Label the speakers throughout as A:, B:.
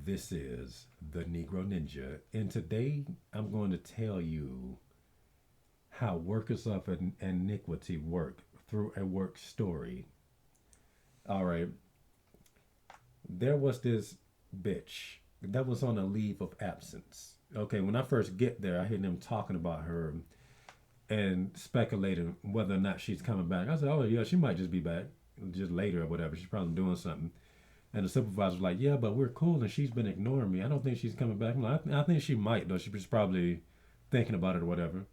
A: This is the Negro Ninja, and today I'm going to tell you how workers of iniquity work through a work story. All right, there was this bitch that was on a leave of absence. Okay, when I first get there, I hear them talking about her and speculating whether or not she's coming back. I said, oh, yeah, she might just be back just later or whatever. She's probably doing something. And the supervisor was like, yeah, but we're cool and she's been ignoring me. I don't think she's coming back. I'm like, I think she might, though. She was probably thinking about it or whatever.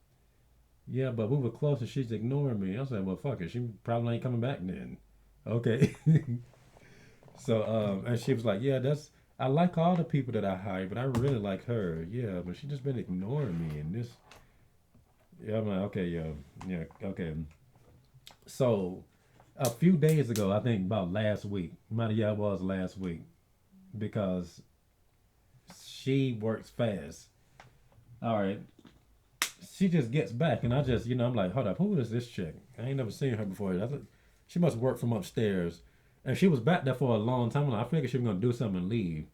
A: Yeah, but we were close and she's ignoring me. I was like, well, fuck it. She probably ain't coming back then. Okay. So, and she was like, yeah, I like all the people that I hire, but I really like her. Yeah, but she just been ignoring me. And this, yeah, I'm like, okay, yeah, yeah, okay. So, a few days ago, I think about last week, might yeah, it was last week, because she works fast. All right, she just gets back, and I just, I'm like, hold up, who is this chick? I ain't never seen her before. She must work from upstairs, and she was back there for a long time. I figured she was gonna do something and leave,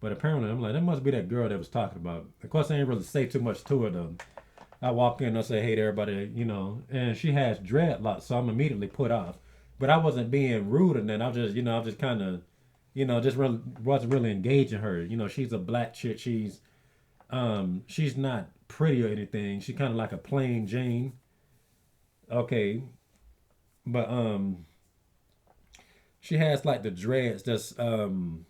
A: but apparently, I'm like, that must be that girl that was talking about. Of course, I ain't really say too much to her though. I walk in, I say, hey to everybody, and she has dreadlocks, so I'm immediately put off. But I wasn't being rude, and then I just, I was just kind of, just really wasn't really engaging her. She's a black chick. She's not pretty or anything. She's kind of like a plain Jane. Okay, but she has like the dreads. That's the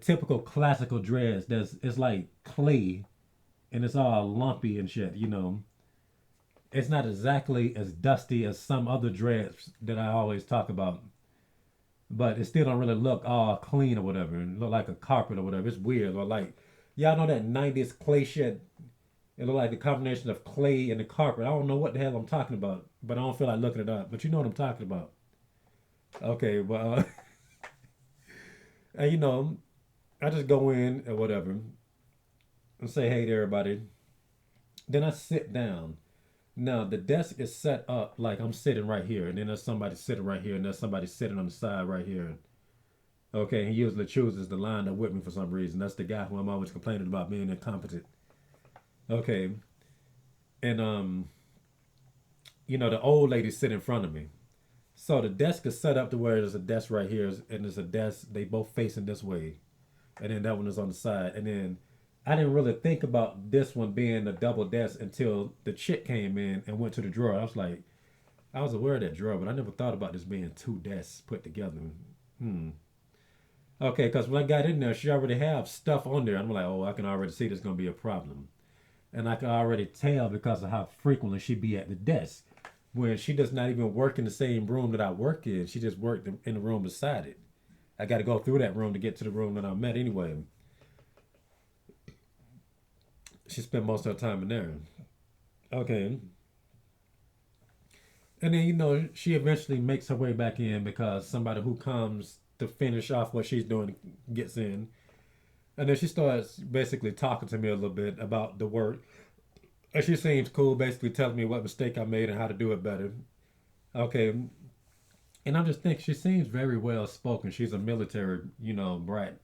A: typical classical dreads. That's it's like clay, and it's all lumpy and shit. It's not exactly as dusty as some other dreads that I always talk about, but it still don't really look all clean or whatever. It look like a carpet or whatever. It's weird. Or like, y'all know that '90s clay shit. It look like the combination of clay and the carpet. I don't know what the hell I'm talking about, but I don't feel like looking it up. But you know what I'm talking about. Okay, but and I just go in or whatever and say hey to everybody. Then I sit down. Now the desk is set up like I'm sitting right here, and then there's somebody sitting right here, and there's somebody sitting on the side right here. Okay, he usually chooses to line up with me for some reason. That's the guy who I'm always complaining about being incompetent. Okay, and the old lady sit in front of me. So the desk is set up to where there's a desk right here, and there's a desk. They both facing this way, and then that one is on the side. And then I didn't really think about this one being a double desk until the chick came in and went to the drawer. I was aware of that drawer, but I never thought about this being two desks put together. Hmm. Okay, because when I got in there, she already have stuff on there. I'm like, oh, I can already see there's gonna be a problem, and I can already tell because of how frequently she be at the desk. When she does not even work in the same room that I work in, she just worked in the room beside it. I got to go through that room to get to the room that I'm at anyway. She spent most of her time in there. Okay. And then, she eventually makes her way back in because somebody who comes to finish off what she's doing gets in. And then she starts basically talking to me a little bit about the work. And she seems cool, basically telling me what mistake I made and how to do it better. Okay. And I'm just thinking, she seems very well spoken. She's a military, brat.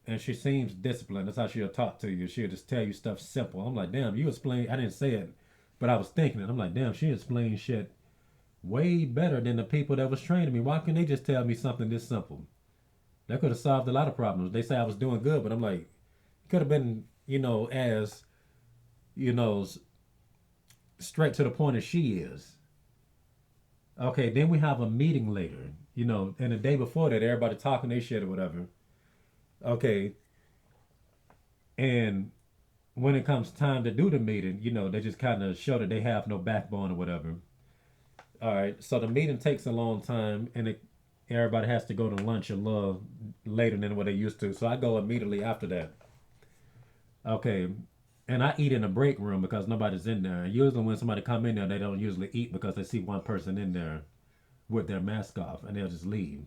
A: And she seems disciplined. That's how she'll talk to you. She'll just tell you stuff simple. I'm like, damn, you explain. I didn't say it, but I was thinking it. I'm like, damn, she explains shit way better than the people that was training me. Why couldn't they just tell me something this simple? That could have solved a lot of problems. They say I was doing good, but I'm like, it could have been, as, you know, straight to the point as she is. Okay, then we have a meeting later, and the day before that, everybody talking their shit or whatever. Okay, and when it comes time to do the meeting, they just kind of show that they have no backbone or whatever. All right, so the meeting takes a long time, and everybody has to go to lunch a little later than what they used to. So I go immediately after that. Okay, and I eat in a break room because nobody's in there. And usually, when somebody come in there, they don't usually eat because they see one person in there with their mask off, and they'll just leave.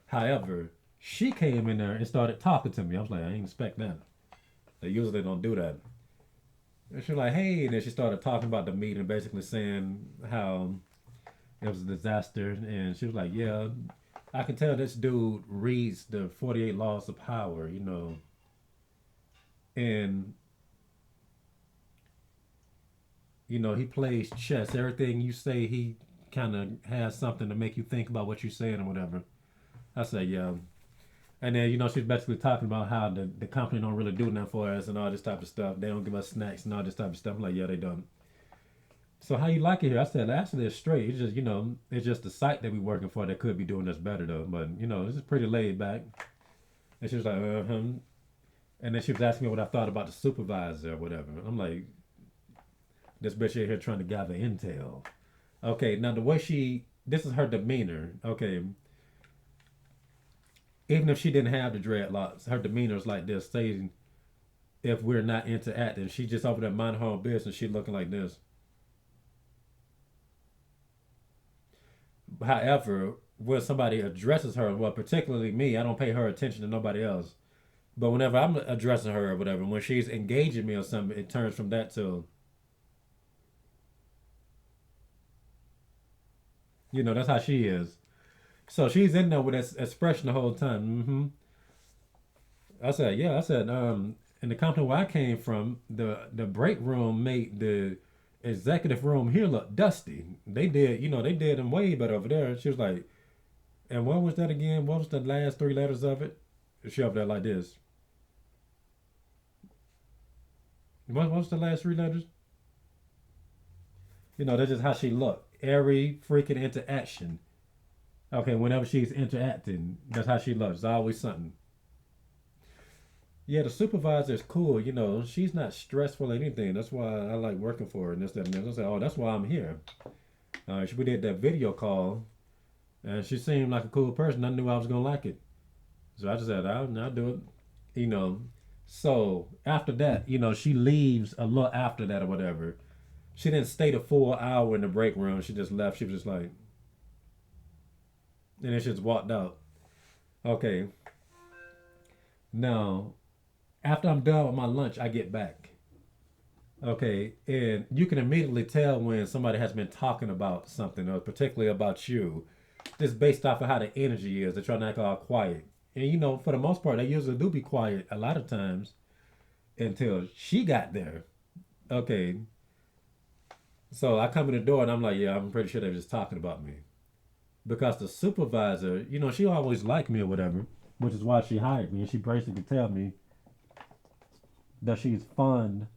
A: However, she came in there and started talking to me. I was like, I didn't expect that. They usually don't do that. And she was like, hey, and then she started talking about the meeting, basically saying how it was a disaster. And she was like, yeah, I can tell this dude reads the 48 Laws of Power, and he plays chess. Everything you say, he kind of has something to make you think about what you're saying or whatever. I say, yeah. And then, she's basically talking about how the company don't really do nothing for us and all this type of stuff. They don't give us snacks and all this type of stuff. I'm like, yeah, they don't. So how you like it here? I said, actually, it's straight. It's just, it's just the site that we working for that could be doing this better though. But this is pretty laid back. And she was like, and then she was asking me what I thought about the supervisor or whatever. I'm like, this bitch here trying to gather intel. Okay, now the way this is her demeanor. Okay, even if she didn't have the dreadlocks, her demeanor is like this, saying if we're not interacting, she just over there mind her own business. She looking like this. However, when somebody addresses her, well, particularly me, I don't pay her attention to nobody else. But whenever I'm addressing her or whatever, when she's engaging me or something, it turns from that to, that's how she is. So she's in there with this expression the whole time. I said, yeah. I said, in the company where I came from, the break room made the executive room here look dusty. They did them way better over there. She was like, and what was that again? What was the last three letters of it? She up there like this. What was the last three letters? That's just how she looked. Every freaking interaction. Okay, whenever she's interacting, that's how she looks. It's always something. Yeah, the supervisor is cool. She's not stressful or anything. That's why I like working for her and this, that, and this. I said, oh, that's why I'm here. We did that video call, and she seemed like a cool person. I knew I was gonna like it, so I just said, I'll do it. So after that, she leaves a little after that or whatever. She didn't stay the full hour in the break room. She just left. She was just like, and then she just walked out. Okay, now after I'm done with my lunch, I get back. Okay, and you can immediately tell when somebody has been talking about something, or particularly about you, just based off of how the energy is. They're trying to act all quiet. And for the most part, they usually do be quiet a lot of times until she got there. Okay, so I come in the door and I'm like, yeah, I'm pretty sure they're just talking about me. Because the supervisor, she always liked me or whatever, which is why she hired me. And she basically tell me that she's fond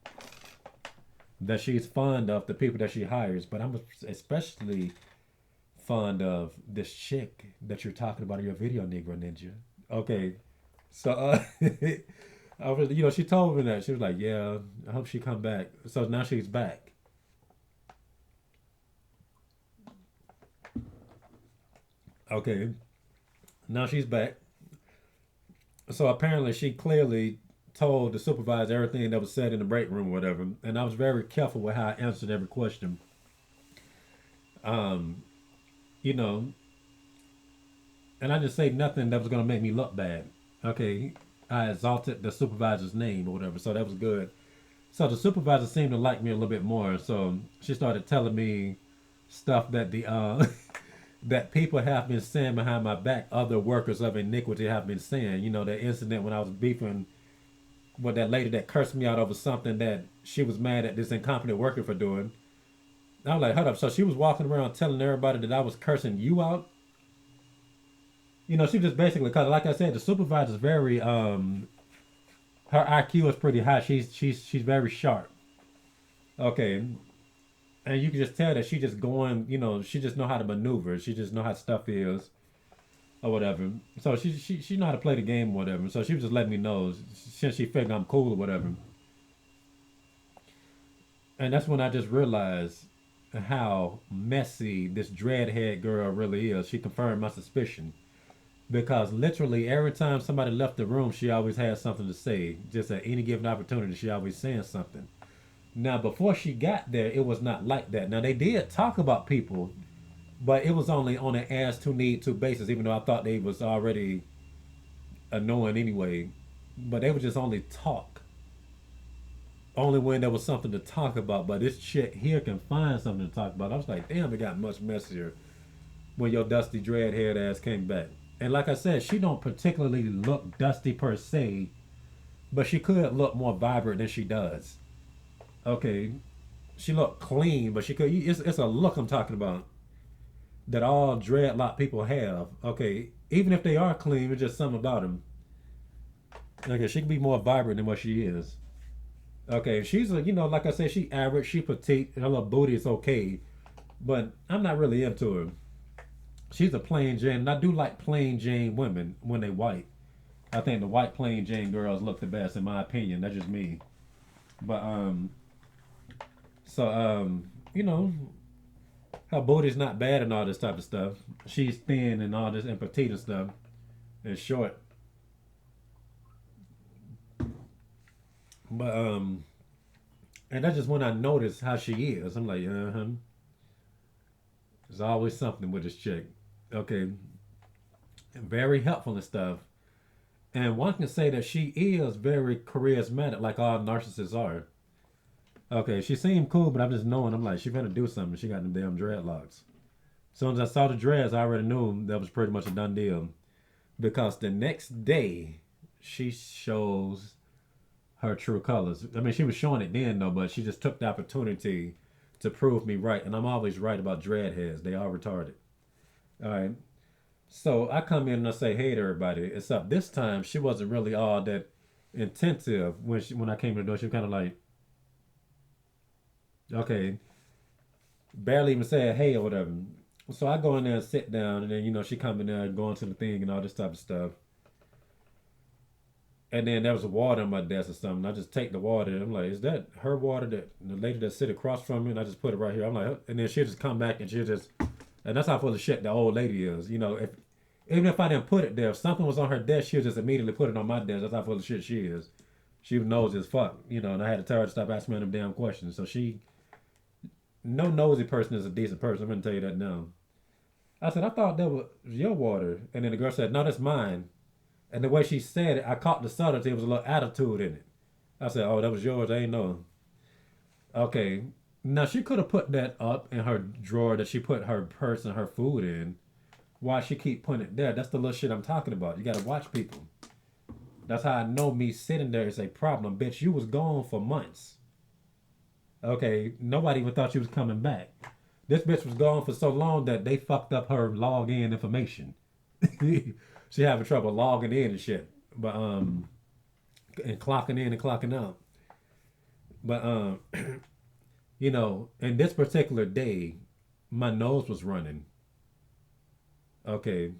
A: of the people that she hires, but I'm especially fond of this chick that you're talking about in your video, Negro Ninja. Okay, so I was, she told me that she was like, yeah, I hope she come back. So now she's back. Okay, now she's back. So apparently she clearly told the supervisor everything that was said in the break room or whatever, and I was very careful with how I answered every question. Um, you know, and I just say nothing that was gonna make me look bad. Okay, I exalted the supervisor's name or whatever, so that was good. So the supervisor seemed to like me a little bit more, so she started telling me stuff that the that people have been saying behind my back. Other workers of iniquity have been saying. The incident when I was beefing with that lady that cursed me out over something that she was mad at this incompetent worker for doing. I was like, hold up. So she was walking around telling everybody that I was cursing you out. She just basically, cause like I said, the supervisor's very her IQ is pretty high. She's very sharp. Okay, and you can just tell that she just going. She just know how to maneuver. She just know how stuff is or whatever. So she know how to play the game or whatever. So she was just letting me know since she figured I'm cool or whatever. And that's when I just realized how messy this dreadhead girl really is. She confirmed my suspicion. Because literally every time somebody left the room, she always had something to say. Just at any given opportunity, she always saying something. Now, before she got there, it was not like that. Now, they did talk about people, but it was only on an as to need to basis, even though I thought they was already annoying anyway. But they would just only talk. Only when there was something to talk about. But this chick here can find something to talk about. I was like, damn, it got much messier when your dusty dreadhead ass came back. And like I said, she don't particularly look dusty per se, but she could look more vibrant than she does. Okay, she look clean, but she could. It's a look I'm talking about that all dreadlock people have. Okay, even if they are clean, it's just something about them. Okay, she can be more vibrant than what she is. Okay, she's a like I said, she average, she petite, and her little booty is okay, but I'm not really into her. She's a plain Jane, and I do like plain Jane women when they white. I think the white plain Jane girls look the best in my opinion. That's just me. But so her booty's not bad and all this type of stuff. She's thin and all this and petite and stuff and short. But and that's just when I notice how she is. I'm like, there's always something with this chick. Okay, very helpful and stuff. And one can say that she is very charismatic, like all narcissists are. Okay, she seemed cool, but I'm just knowing. I'm like, she better do something. She got them damn dreadlocks. As soon as I saw the dreads, I already knew that was pretty much a done deal. Because the next day, she shows her true colors. I mean, she was showing it then though, but she just took the opportunity to prove me right. And I'm always right about dread heads. They are retarded. All right. So I come in and I say, "Hey to everybody." Except this time, she wasn't really all that attentive when I came to the door. She was kind of like, okay, barely even said hey or whatever. So I go in there and sit down, and then she come in there and go into the thing and all this type of stuff. And then there was water on my desk or something. I just take the water. And I'm like, is that her water that the lady that sit across from me? And I just put it right here. I'm like, and then she'll just come back and she'll just, and that's how full of shit the old lady is. If even if I didn't put it there, if something was on her desk, she'll just immediately put it on my desk. That's how full of shit she is. She knows as fuck, and I had to tell her to stop asking me them damn questions. So no nosy person is a decent person. I'm gonna tell you that now. I said, I thought that was your water. And then the girl said, no, that's mine. And the way she said it, I caught the subtlety. There was a little attitude in it. I said, oh, that was yours. I ain't know. Okay. Now, she could have put that up in her drawer that she put her purse and her food in. Why she keep putting it there? That's the little shit I'm talking about. You got to watch people. That's how I know me sitting there is a problem. Bitch, you was gone for months. Okay. Nobody even thought she was coming back. This bitch was gone for so long that they fucked up her login information. She having trouble logging in and shit. But and clocking in and clocking out. But in this particular day, my nose was running. Okay.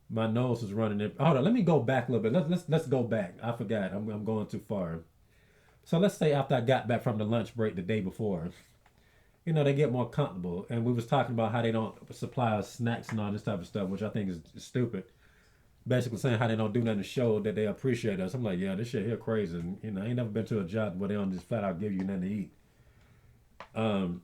A: My nose was running. Hold on, let me go back a little bit. Let's go back. I forgot. I'm going too far. So let's say after I got back from the lunch break the day before, they get more comfortable. And we was talking about how they don't supply us snacks and all this type of stuff, which I think is stupid. Basically saying how they don't do nothing to show that they appreciate us. I'm like, yeah, this shit here crazy. And, I ain't never been to a job where they don't just flat out give you nothing to eat. Um,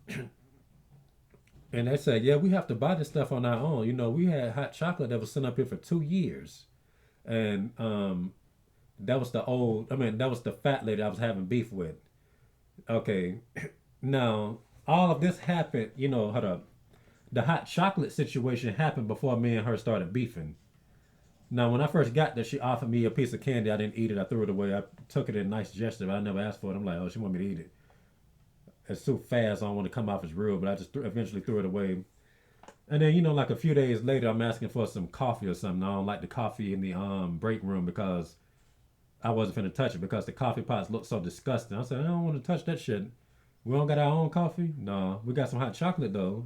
A: and they said, yeah, we have to buy this stuff on our own. We had hot chocolate that was sitting up here for 2 years. And that was that was the fat lady I was having beef with. Okay. Now, all of this happened, hold up. The hot chocolate situation happened before me and her started beefing. Now, when I first got there, she offered me a piece of candy. I didn't eat it. I threw it away. I took it in a nice gesture, but I never asked for it. I'm like, oh, she want me to eat it. It's too fast. I don't want to come off as rude, but I just eventually threw it away. And then, like a few days later, I'm asking for some coffee or something. I don't like the coffee in the break room because I wasn't finna touch it because the coffee pots look so disgusting. I said, I don't want to touch that shit. We don't got our own coffee? No. We got some hot chocolate, though.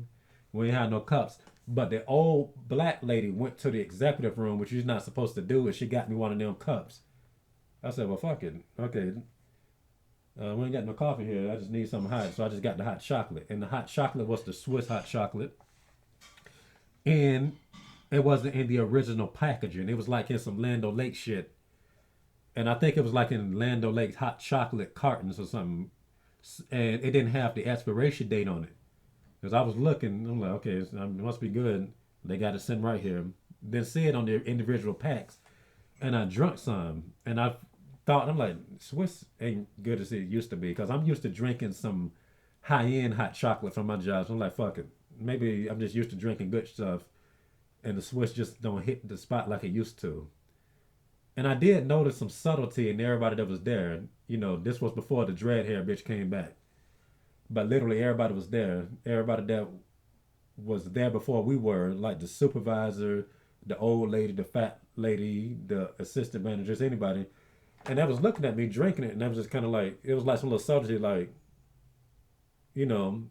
A: We ain't had no cups. But the old black lady went to the executive room, which she's not supposed to do, and she got me one of them cups. I said, well, fuck it. Okay. We ain't got no coffee here. I just need something hot. So I just got the hot chocolate. And the hot chocolate was the Swiss hot chocolate. And it wasn't in the original packaging. It was like in some Land O'Lakes shit. And I think it was like in Land O'Lakes hot chocolate cartons or something. And it didn't have the expiration date on it. Because I was looking, I'm like, okay, it must be good. They got it sitting right here. Then see it on the individual packs. And I drunk some. And I thought, I'm like, Swiss ain't good as it used to be. Because I'm used to drinking some high-end hot chocolate from my job. So I'm like, fuck it. Maybe I'm just used to drinking good stuff. and the switch just don't hit the spot like it used to. And I did notice some subtlety in everybody that was there. This was before the dread hair bitch came back. But literally everybody was there. Everybody that was there before we were, like the supervisor, the old lady, the fat lady, the assistant managers, anybody. And they was looking at me drinking it, and I was just kind of like, it was like some little subtlety, like, you know,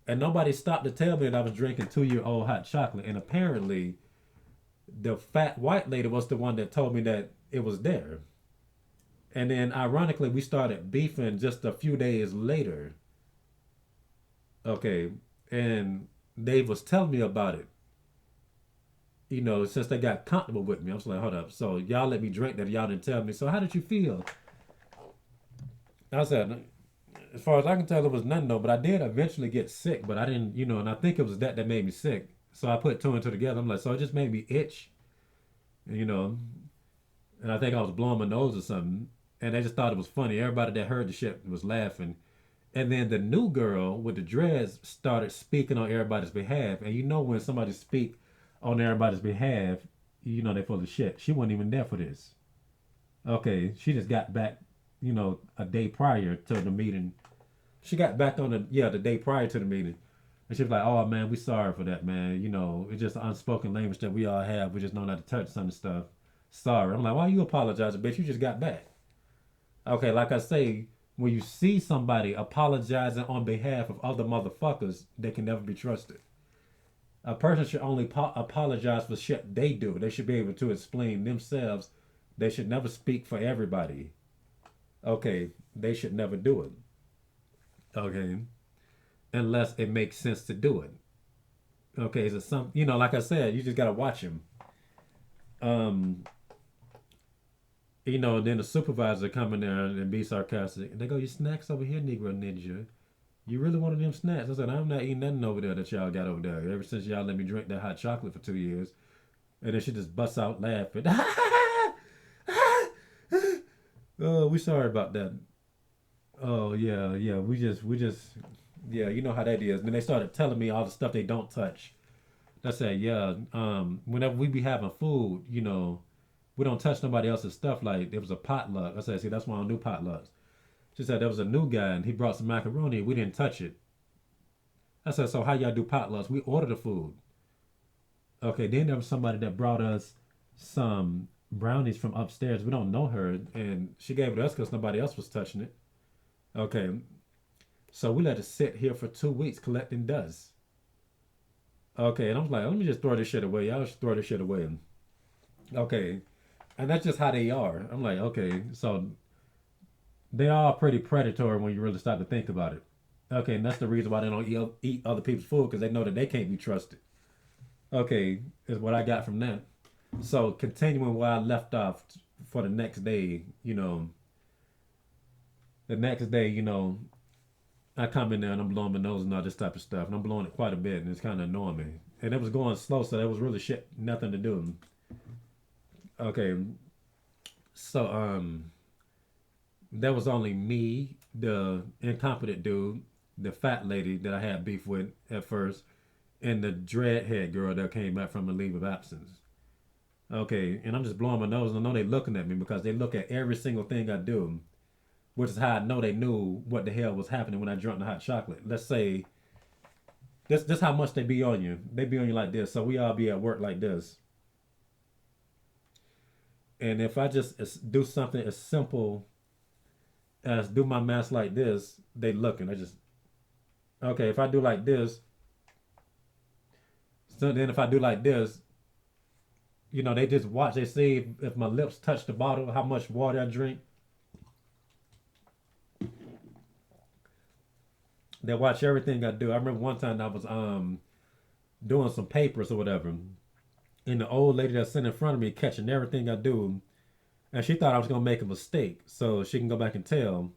A: and nobody stopped to tell me that I was drinking 2 year old hot chocolate. And apparently, the fat white lady was the one that told me that it was there. And then, ironically, we started beefing just a few days later. Okay, and Dave was telling me about it. Since they got comfortable with me, I was like, hold up. So y'all let me drink that, y'all didn't tell me. So how did you feel? I said, as far as I can tell, it was nothing though. But I did eventually get sick, but I didn't, and I think it was that made me sick. So I put two and two together. I'm like, so it just made me itch, you know, and I think I was blowing my nose or something. And they just thought it was funny. Everybody that heard the shit was laughing. And then the new girl with the dreads started speaking on everybody's behalf. And when somebody speak on everybody's behalf, they full of shit. She wasn't even there for this. Okay, she just got back, a day prior to the meeting. She got back on the day prior to the meeting. And she was like, oh man, we sorry for that, man. It's just unspoken language that we all have. We just know not to touch some stuff. Sorry. I'm like, why you apologizing, bitch? You just got back. Okay, like I say, when you see somebody apologizing on behalf of other motherfuckers, they can never be trusted. A person should only apologize for shit they do. They should be able to explain themselves. They should never speak for everybody. Okay, they should never do it. Okay, unless it makes sense to do it. Okay, so like I said, you just gotta watch them. Um, then the supervisor come in there and be sarcastic. And they go, your snacks over here, Negro Ninja. You really wanted them snacks? I said, I'm not eating nothing over there that y'all got over there. Ever since y'all let me drink that hot chocolate for 2 years. And then she just busts out laughing. Oh, we sorry about that. Oh yeah, yeah. We just yeah, you know how that is. And then they started telling me all the stuff they don't touch. I said, yeah, whenever we be having food, we don't touch nobody else's stuff. Like there was a potluck. I said, see, that's why I don't do potlucks. She said there was a new guy and he brought some macaroni and we didn't touch it. I said, so how y'all do potlucks? We order the food. Okay, then there was somebody that brought us some brownies from upstairs. We don't know her, and she gave it to us because nobody else was touching it. Okay, so we let it sit here for 2 weeks collecting dust. Okay, and I was like, let me just throw this shit away. Y'all should throw this shit away. Okay, and that's just how they are. I'm like, okay, so they are pretty predatory when you really start to think about it. Okay, and that's the reason why they don't eat other people's food because they know that they can't be trusted. Okay, is what I got from that. So continuing where I left off for the next day, I come in there and I'm blowing my nose and all this type of stuff, and I'm blowing it quite a bit, and it's kind of annoying me. And it was going slow, so there was really shit, nothing to do. Okay, so there was only me, the incompetent dude, the fat lady that I had beef with at first, and the dreadhead girl that came back from a leave of absence. Okay, and I'm just blowing my nose, and I know they looking at me because they look at every single thing I do, which is how I know they knew what the hell was happening when I drank the hot chocolate. Let's say this how much they be on you. They be on you like this, so we all be at work like this. And if I just do something as simple as do my mask like this, they looking. I just okay. If I do like this, so then if I do like this, they just watch. They see if my lips touch the bottle, how much water I drink. They watch everything I do. I remember one time I was doing some papers or whatever, and the old lady that's sitting in front of me catching everything I do, and she thought I was gonna make a mistake, so she can go back and tell.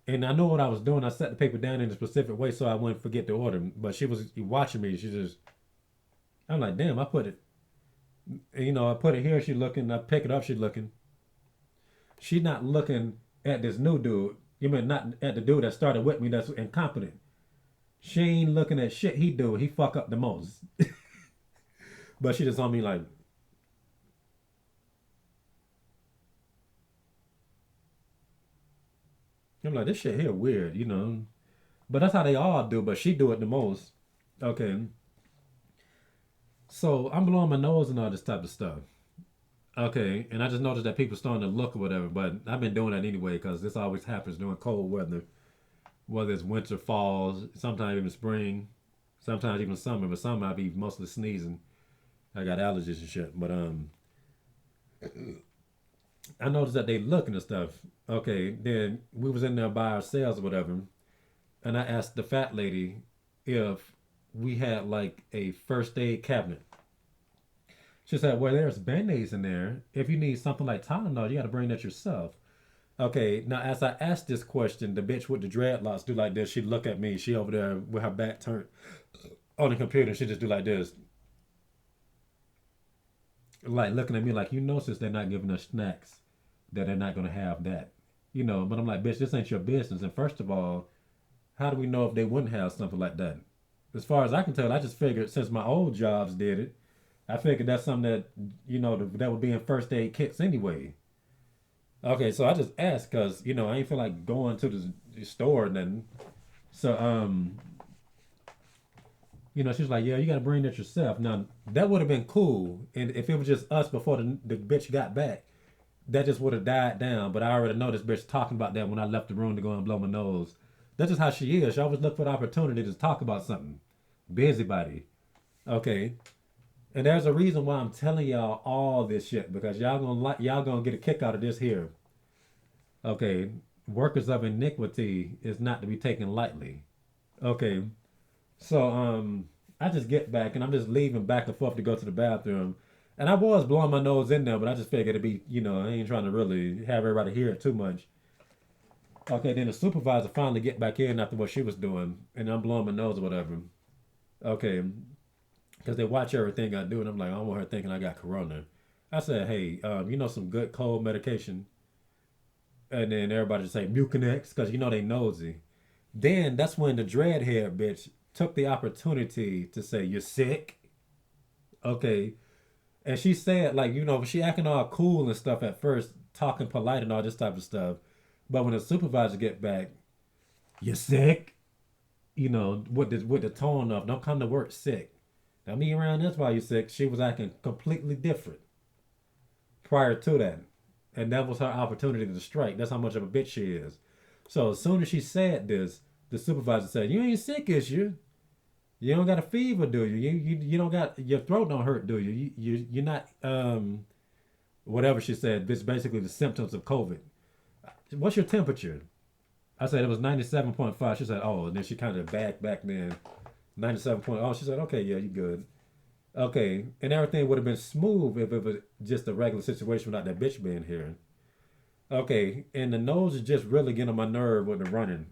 A: And I know what I was doing. I set the paper down in a specific way so I wouldn't forget the order. But she was watching me. I'm like, damn, I put it. I put it here. She looking. I pick it up. She looking. She not looking at this new dude. You mean not at the dude that started with me that's incompetent. She ain't looking at shit he do. He fuck up the most. But she just on me like, I'm like, this shit here weird, you know. But that's how they all do. But she do it the most. Okay, so I'm blowing my nose and all this type of stuff. Okay, and I just noticed that people starting to look or whatever. But I've been doing that anyway because this always happens during cold weather, whether it's winter, falls, sometimes even spring, sometimes even summer. But summer I be mostly sneezing. I got allergies and shit. But I noticed that they looking and stuff. Okay, then we was in there by ourselves or whatever, and I asked the fat lady if we had like a first aid cabinet. She said, "Well, there's band-aids in there. If you need something like Tylenol, you got to bring that yourself." Okay, now as I asked this question, the bitch with the dreadlocks do like this. She look at me. She over there with her back turned on the computer. She just do like this, like looking at me like, you know, since they're not giving us snacks, that they're not gonna have that, you know. But I'm like, bitch, this ain't your business. And first of all, how do we know if they wouldn't have something like that? As far as I can tell, I just figured since my old jobs did it, I figured that's something that that would be in first aid kits anyway. Okay, so I just asked because I ain't feel like going to the store and then so she's like, yeah, you got to bring that yourself. Now that would have been cool, and if it was just us before the bitch got back, that just would have died down. But I already know this bitch talking about that when I left the room to go and blow my nose. That's just how she is. She always look for the opportunity to talk about something. Busybody. Okay. And there's a reason why I'm telling y'all all this shit because y'all gonna get a kick out of this here. Okay. Workers of iniquity is not to be taken lightly. Okay. So I just get back and I'm just leaving back and forth to go to the bathroom. And I was blowing my nose in there, but I just figured it'd be, I ain't trying to really have everybody hear it too much. Okay, then the supervisor finally get back in after what she was doing, and I'm blowing my nose or whatever. Okay, because they watch everything I do, and I'm like, I don't want her thinking I got corona. I said, hey, some good cold medication, and then everybody just say Mucinex because they nosy. Then that's when the dreadhead bitch took the opportunity to say, "You're sick." Okay, and she said, like, she acting all cool and stuff at first, talking polite and all this type of stuff. But when the supervisor get back, "You sick?" with the tone of, "Don't come to work sick." Now me around, that's why you sick. She was acting completely different prior to that. And that was her opportunity to strike. That's how much of a bitch she is. So as soon as she said this, the supervisor said, "You ain't sick, is you? You don't got a fever, do you? You don't got your throat don't hurt, do you? You're not whatever she said. This is basically the symptoms of COVID. What's your temperature?" I said it was 97.5. She said, "Oh," and then she kind of back then. 97 point. Oh, she said, "Okay, yeah, you good." Okay, and everything would have been smooth if it was just a regular situation without that bitch being here. Okay, and the nose is just really getting on my nerve with the running.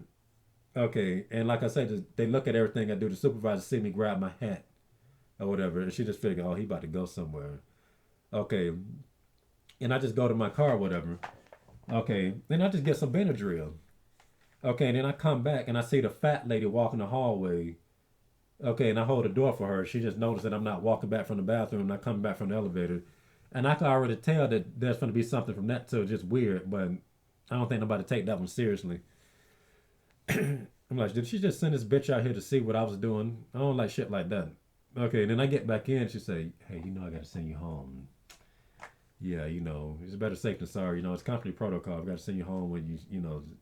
A: Okay, and like I said, they look at everything I do. The supervisor see me grab my hat or whatever, and she just figure, oh, he about to go somewhere. Okay, and I just go to my car or whatever. Okay, then I just get some Benadryl. Okay, and then I come back and I see the fat lady walking the hallway. Okay, and I hold the door for her. She just noticed that I'm not walking back from the bathroom and I come back from the elevator. And I can already tell that there's going to be something from that too, just weird, but I don't think nobody take that one seriously. I'm like, did she just send this bitch out here to see what I was doing? I don't like shit like that. Okay, and then I get back in. She say, "Hey, I got to send you home." Yeah, it's better safe than sorry. It's company protocol. I got to send you home when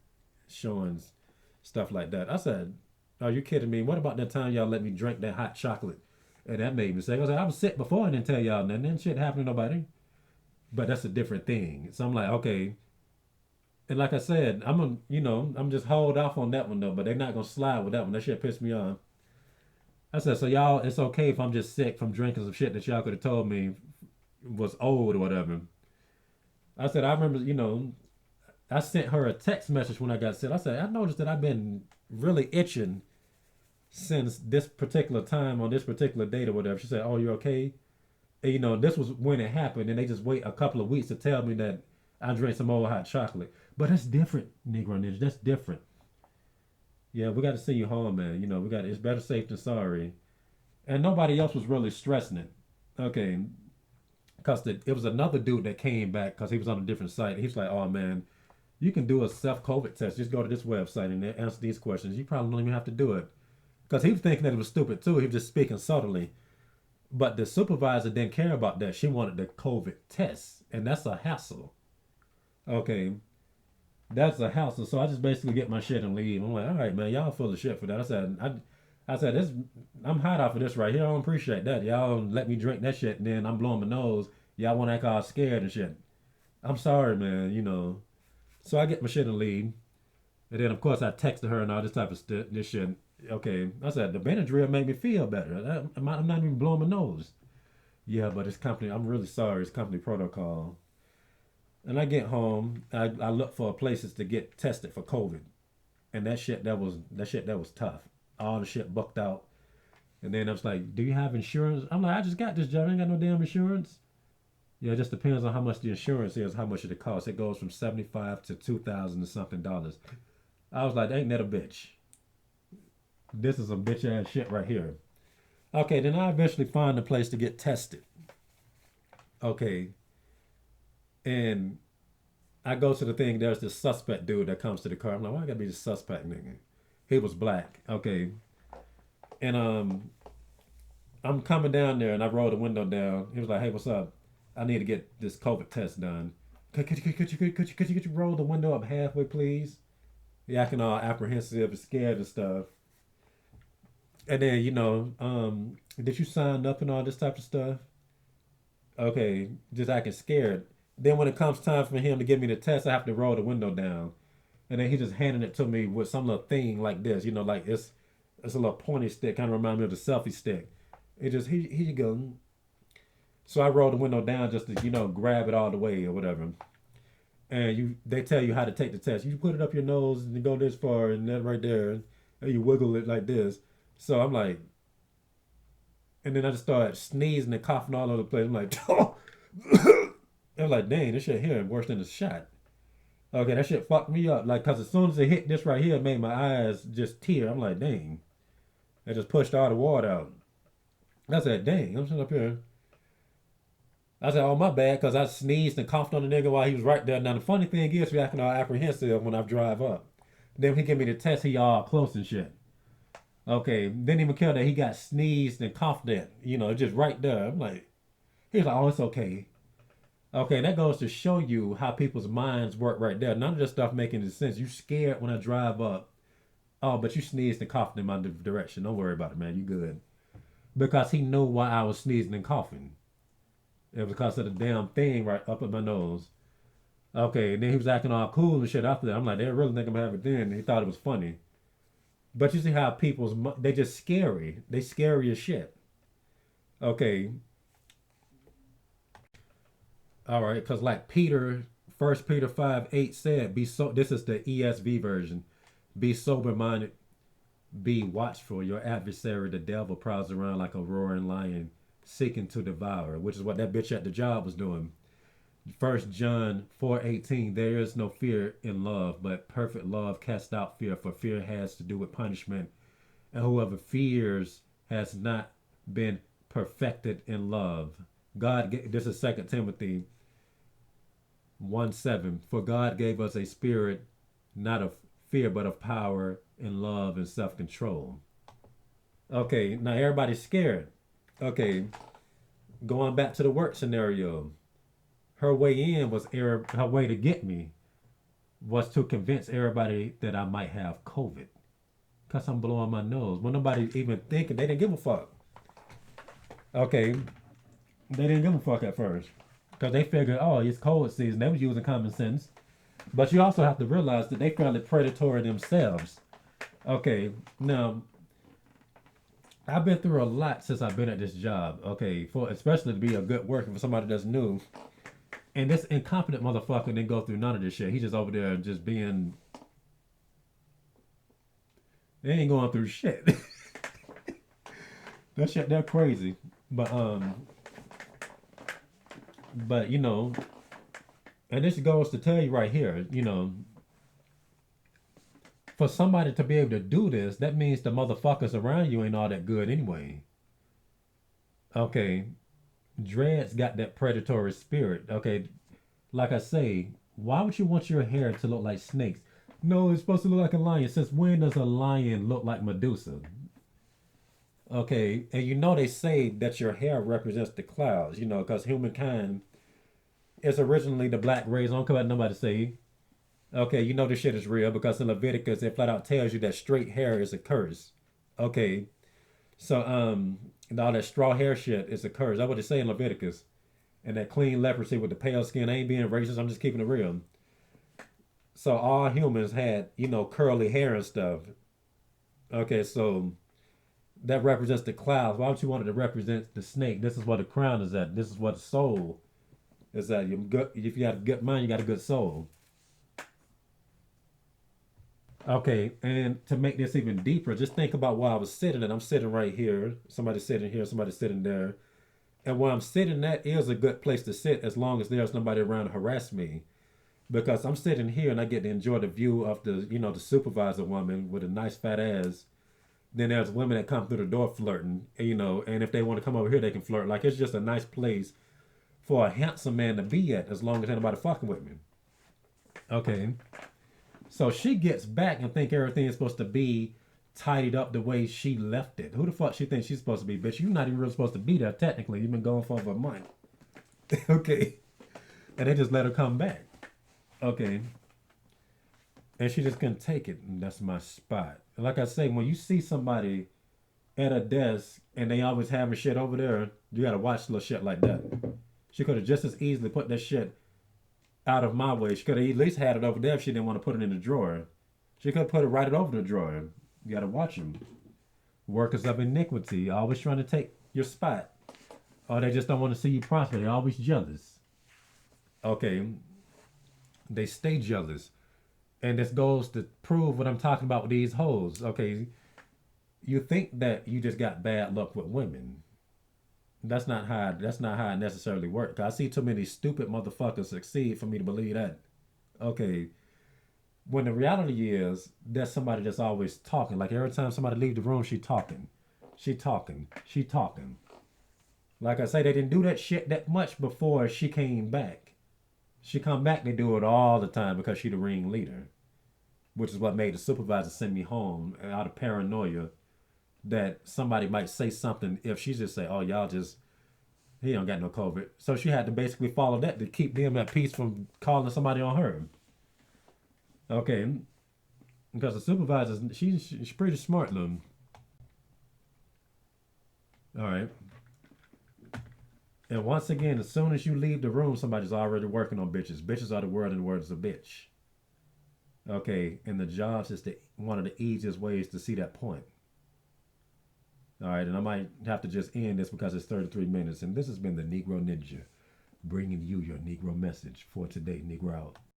A: showing stuff like that. I said, "Are you kidding me? What about that time y'all let me drink that hot chocolate?" And that made me sick. I was like, "I was sick before and didn't tell y'all nothing. Then shit happened to nobody." But that's a different thing. So I'm like, okay. And like I said, I'm just hold off on that one though. But they're not gonna slide with that one. That shit pissed me off. I said, so y'all, it's okay if I'm just sick from drinking some shit that y'all could have told me was old or whatever. I said, I remember, I sent her a text message when I got sick. I said, I noticed that I've been really itching since this particular time on this particular date or whatever. She said, "Oh, you're okay?" And, this was when it happened, and they just wait a couple of weeks to tell me that I drank some old hot chocolate. But that's different, Negro Ninja. That's different. Yeah, we got to send you home, man. We got it's better safe than sorry. And nobody else was really stressing it. Okay, because it was another dude that came back because he was on a different site. He's like, "Oh man, you can do a self COVID test. Just go to this website and answer these questions. You probably don't even have to do it." Because he was thinking that it was stupid too. He was just speaking subtly. But the supervisor didn't care about that. She wanted the COVID test, and that's a hassle. Okay, that's a hassle. So I just basically get my shit and leave. I'm like, all right, man, y'all full of shit for that. I said, this, I'm hot off of this right here. I don't appreciate that. Y'all let me drink that shit, and then I'm blowing my nose. Y'all want to act all scared and shit. I'm sorry, man. So I get my shit and leave. And then, of course, I texted her and all this type of this shit. Okay, I said the Benadryl made me feel better. I'm not even blowing my nose. Yeah, but it's company. I'm really sorry. It's company protocol. And I get home. I look for places to get tested for COVID, and that shit that was tough. All the shit booked out. And then I was like, "Do you have insurance?" I'm like, "I just got this job. I ain't got no damn insurance." Yeah, it just depends on how much the insurance is, how much it costs. It goes from 75 to 2,000 and something dollars. I was like, "Ain't that a bitch? This is some bitch ass shit right here." Okay, then I eventually find a place to get tested. Okay, and I go to the thing. There's this suspect dude that comes to the car. I'm like, "Why I gotta be the suspect nigga?" He was black. Okay, and I'm coming down there, and I roll the window down. He was like, "Hey, what's up? I need to get this COVID test done. Could you roll the window up halfway, please?" He acting all apprehensive and scared and stuff. And then, did you sign up and all this type of stuff? Okay, just acting scared. Then when it comes time for him to give me the test, I have to roll the window down. And then he just handing it to me with some little thing like this, like it's a little pointy stick, kind of remind me of the selfie stick. It just he go. So I roll the window down just to grab it all the way or whatever. And they tell you how to take the test. You put it up your nose and you go this far and that right there, and you wiggle it like this. So I'm like, and then I just start sneezing and coughing all over the place. I'm like, oh. I'm like, dang, this shit here worse than a shot. Okay, that shit fucked me up. Like, cause as soon as it hit this right here, it made my eyes just tear. I'm like, dang, it just pushed all the water out. I said, dang, I'm sitting up here. I said, oh, my bad, because I sneezed and coughed on the nigga while he was right there. Now, the funny thing is, we acting all apprehensive when I drive up. Then he give me the test, he all close and shit. Okay, didn't even care that he got sneezed and coughed at, just right there. I'm like, he's like, oh, it's okay. Okay, that goes to show you how people's minds work right there. None of this stuff making any sense. You scared when I drive up. Oh, but you sneezed and coughed in my direction. Don't worry about it, man. You good. Because he knew why I was sneezing and coughing. It was because of the damn thing right up in my nose. Okay, and then he was acting all cool and shit after that. I'm like, they really think I'm having it then. He thought it was funny. But you see how they just scary. They scary as shit. Okay, all right, because like First Peter 5:8 said, be so. This is the ESV version. Be sober minded. Be watchful. Your adversary, the devil, prowls around like a roaring lion, seeking to devour, which is what that bitch at the job was doing. First John 4:18. There is no fear in love, but perfect love casts out fear, for fear has to do with punishment, and whoever fears has not been perfected in love. This is 2 Timothy 1:7. For God gave us a spirit not of fear, but of power and love and self-control. Okay, now everybody's scared. Okay, going back to the work scenario, her way in was her way to get me was to convince everybody that I might have COVID because I'm blowing my nose. When nobody even thinking, they didn't give a fuck. Okay, they didn't give a fuck at first because they figured, oh, it's cold season. They was using common sense. But you also have to realize that they found it predatory themselves. Okay, now I've been through a lot since I've been at this job. Okay, for especially to be a good worker for somebody that's new. And this incompetent motherfucker didn't go through none of this shit. He's just over there just being. They ain't going through shit. That shit, they're crazy. But and this goes to tell you right here, for somebody to be able to do this, that means the motherfuckers around you ain't all that good anyway. Okay, Dreads got that predatory spirit. Okay, like I say, why would you want your hair to look like snakes? No, it's supposed to look like a lion. Since when does a lion look like Medusa? Okay, and you know they say that your hair represents the clouds, you know, because humankind is originally the black race. I don't care what nobody say. Okay, you know this shit is real because in Leviticus it flat out tells you that straight hair is a curse. Okay, so all that straw hair shit is a curse. That's what they say in Leviticus. And that clean leprosy with the pale skin. I ain't being racist. I'm just keeping it real. So all humans had, you know, curly hair and stuff. Okay, so that represents the clouds. Why would you want it to represent the snake? This is what the crown is at. This is what the soul is at. You good, if you got a good mind, you got a good soul. Okay, and to make this even deeper, just think about where I was sitting, and I'm sitting right here. Somebody sitting here, somebody sitting there, and where I'm sitting at is a good place to sit as long as there's nobody around to harass me. Because I'm sitting here and I get to enjoy the view of the, you know, the supervisor woman with a nice fat ass. Then there's women that come through the door flirting, you know, and if they want to come over here, they can flirt. Like it's just a nice place for a handsome man to be at as long as ain't nobody fucking with me. Okay. So she gets back and think everything is supposed to be tidied up the way she left it. Who the fuck she thinks she's supposed to be, bitch? You're not even really supposed to be there technically. You've been going for over a month. Okay. And they just let her come back. Okay. And she just couldn't take it. And that's my spot. And like I say, when you see somebody at a desk and they always having shit over there, you gotta watch little shit like that. She could have just as easily put that shit out of my way. She could have at least had it over there if she didn't want to put it in the drawer. She could have put it right over the drawer. You gotta watch them. Workers of iniquity, always trying to take your spot. Or they just don't want to see you prosper. They're always jealous. Okay, they stay jealous. And this goes to prove what I'm talking about with these hoes. Okay, you think that you just got bad luck with women. That's not how it necessarily works. I see too many stupid motherfuckers succeed for me to believe that. Okay, when the reality is there's somebody that's always talking. Like every time somebody leave the room, she talking, she talking, she talking. Like I say, they didn't do that shit that much before she came back. She come back, they do it all the time because she the ringleader, which is what made the supervisor send me home out of paranoia that somebody might say something if she just say, "Oh, y'all just he don't got no COVID." So she had to basically follow that to keep them at peace from calling somebody on her. Okay, because the supervisor, she's pretty smart, little. All right. And once again, as soon as you leave the room, somebody's already working on bitches. Bitches are the word, and the word is a bitch. Okay, and the jobs is one of the easiest ways to see that point. All right, and I might have to just end this because it's 33 minutes. And this has been the Negro Ninja bringing you your Negro message for today, Negro out.